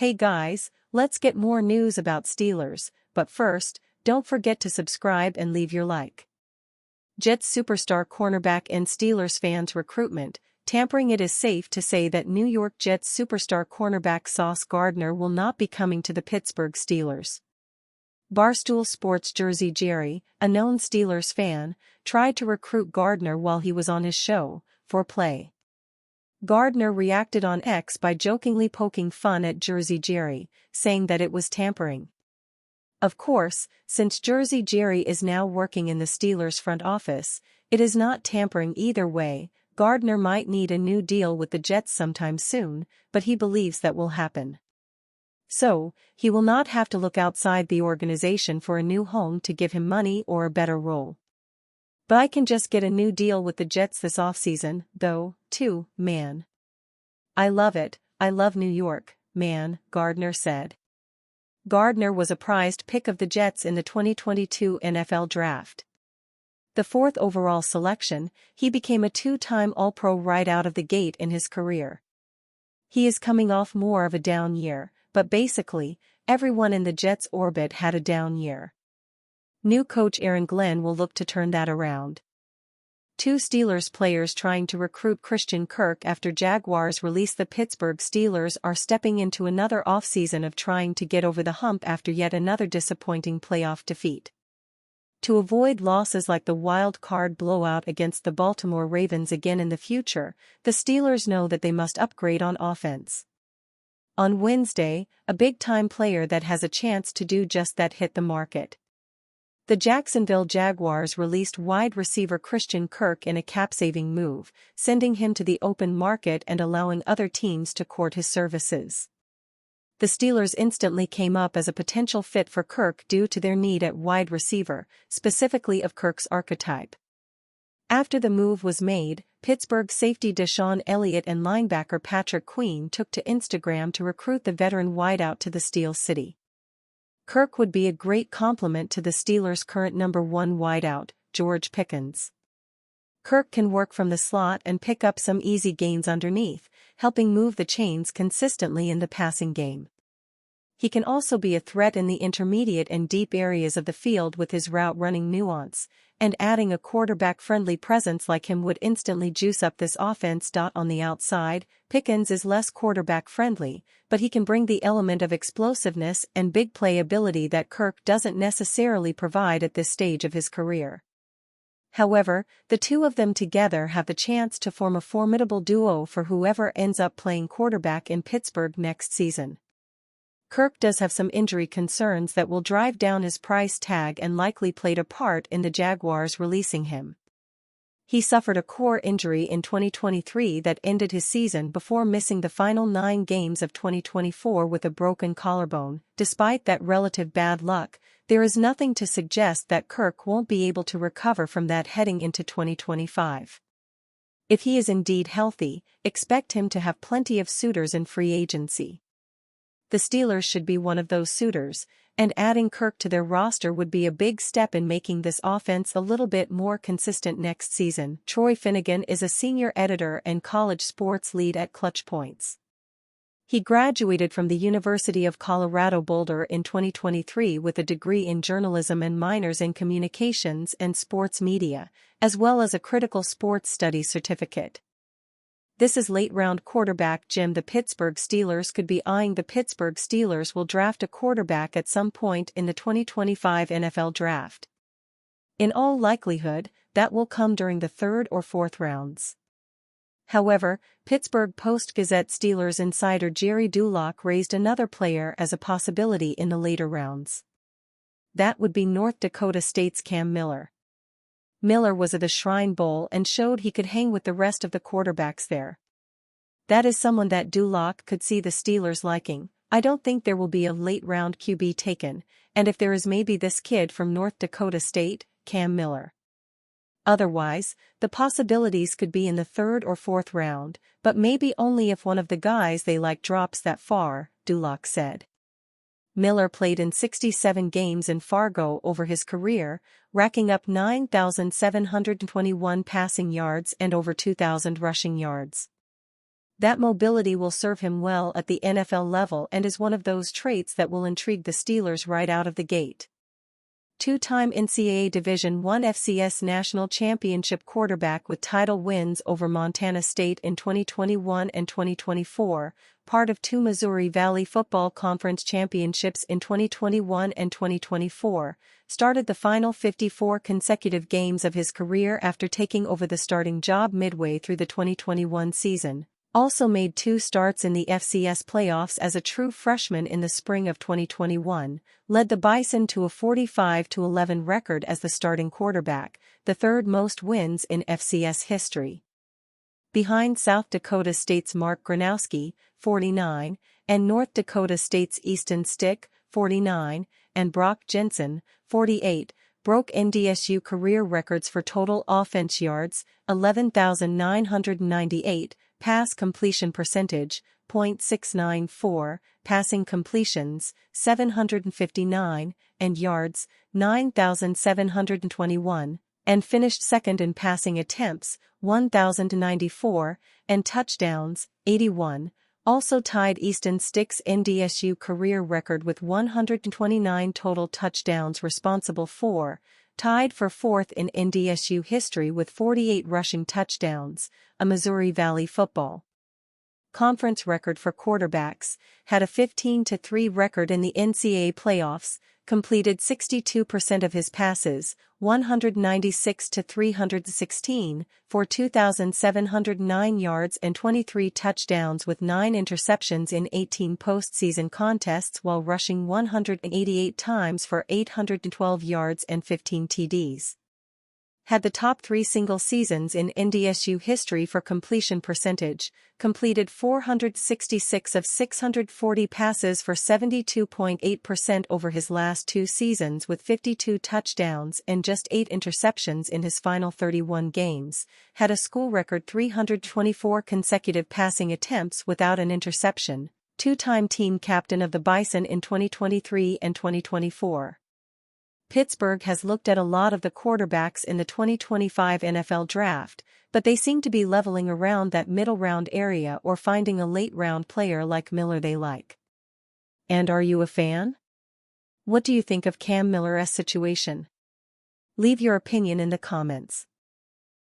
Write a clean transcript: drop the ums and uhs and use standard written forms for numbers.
Hey guys, let's get more news about Steelers, but first, don't forget to subscribe and leave your like. Jets superstar cornerback and Steelers fans recruitment, tampering. It is safe to say that New York Jets superstar cornerback Sauce Gardner will not be coming to the Pittsburgh Steelers. Barstool Sports Jersey Jerry, a known Steelers fan, tried to recruit Gardner while he was on his show, For Play. Gardner reacted on X by jokingly poking fun at Jersey Jerry, saying that it was tampering. Of course, since Jersey Jerry is now working in the Steelers front office, it is not tampering either way. Gardner might need a new deal with the Jets sometime soon, but he believes that will happen. So, he will not have to look outside the organization for a new home to give him money or a better role. But I can just get a new deal with the Jets this offseason, though, too, man. I love it, I love New York, man, Gardner said. Gardner was a prized pick of the Jets in the 2022 NFL Draft. The fourth overall selection, he became a two-time All-Pro right out of the gate in his career. He is coming off more of a down year, but basically, everyone in the Jets' orbit had a down year. New coach Aaron Glenn will look to turn that around. Two Steelers players trying to recruit Christian Kirk after Jaguars release. The Pittsburgh Steelers are stepping into another offseason of trying to get over the hump after yet another disappointing playoff defeat. To avoid losses like the wild card blowout against the Baltimore Ravens again in the future, the Steelers know that they must upgrade on offense. On Wednesday, a big-time player that has a chance to do just that hit the market. The Jacksonville Jaguars released wide receiver Christian Kirk in a cap-saving move, sending him to the open market and allowing other teams to court his services. The Steelers instantly came up as a potential fit for Kirk due to their need at wide receiver, specifically of Kirk's archetype. After the move was made, Pittsburgh safety DeShon Elliott and linebacker Patrick Queen took to Instagram to recruit the veteran wideout to the Steel City. Kirk would be a great complement to the Steelers' current number one wideout, George Pickens. Kirk can work from the slot and pick up some easy gains underneath, helping move the chains consistently in the passing game. He can also be a threat in the intermediate and deep areas of the field with his route-running nuance, and adding a quarterback-friendly presence like him would instantly juice up this offense. On the outside, Pickens is less quarterback-friendly, but he can bring the element of explosiveness and big play ability that Kirk doesn't necessarily provide at this stage of his career. However, the two of them together have the chance to form a formidable duo for whoever ends up playing quarterback in Pittsburgh next season. Kirk does have some injury concerns that will drive down his price tag and likely played a part in the Jaguars releasing him. He suffered a core injury in 2023 that ended his season before missing the final 9 games of 2024 with a broken collarbone. Despite that relative bad luck, there is nothing to suggest that Kirk won't be able to recover from that heading into 2025. If he is indeed healthy, expect him to have plenty of suitors in free agency. The Steelers should be one of those suitors, and adding Kirk to their roster would be a big step in making this offense a little bit more consistent next season. Troy Finnegan is a senior editor and college sports lead at Clutch Points. He graduated from the University of Colorado Boulder in 2023 with a degree in journalism and minors in communications and sports media, as well as a critical sports studies certificate. This is late-round quarterback Jim. The Pittsburgh Steelers could be eyeing. The Pittsburgh Steelers will draft a quarterback at some point in the 2025 NFL Draft. In all likelihood, that will come during the 3rd or 4th rounds. However, Pittsburgh Post-Gazette Steelers insider Jerry Dulac raised another player as a possibility in the later rounds. That would be North Dakota State's Cam Miller. Miller was at the Shrine Bowl and showed he could hang with the rest of the quarterbacks there. That is someone that Dulac could see the Steelers liking. I don't think there will be a late-round QB taken, and if there is, maybe this kid from North Dakota State, Cam Miller. Otherwise, the possibilities could be in the 3rd or 4th round, but maybe only if one of the guys they like drops that far, Dulac said. Miller played in 67 games in Fargo over his career, racking up 9,721 passing yards and over 2,000 rushing yards. That mobility will serve him well at the NFL level and is one of those traits that will intrigue the Steelers right out of the gate. Two-time NCAA Division I FCS National Championship quarterback with title wins over Montana State in 2021 and 2024, part of two Missouri Valley Football Conference championships in 2021 and 2024, started the final 54 consecutive games of his career after taking over the starting job midway through the 2021 season. Also made two starts in the FCS playoffs as a true freshman in the spring of 2021, led the Bison to a 45-11 record as the starting quarterback, the third most wins in FCS history. Behind South Dakota State's Mark Gronowski, 49, and North Dakota State's Easton Stick, 49, and Brock Jensen, 48, broke NDSU career records for total offense yards, 11,998, pass completion percentage, .694, passing completions, 759, and yards, 9,721, and finished second in passing attempts, 1,094, and touchdowns, 81, also tied Easton Stick's NDSU career record with 129 total touchdowns responsible for, tied for fourth in NDSU history with 48 rushing touchdowns, a Missouri Valley Football Conference record for quarterbacks, had a 15-3 record in the NCAA playoffs, completed 62% of his passes, 196-316, for 2,709 yards and 23 touchdowns with 9 interceptions in 18 postseason contests while rushing 188 times for 812 yards and 15 TDs. Had the top 3 single seasons in NDSU history for completion percentage, completed 466 of 640 passes for 72.8% over his last 2 seasons with 52 touchdowns and just 8 interceptions in his final 31 games, had a school record 324 consecutive passing attempts without an interception, 2-time team captain of the Bison in 2023 and 2024. Pittsburgh has looked at a lot of the quarterbacks in the 2025 NFL Draft, but they seem to be leveling around that middle round area or finding a late round player like Miller they like. And are you a fan? What do you think of Cam Miller's situation? Leave your opinion in the comments.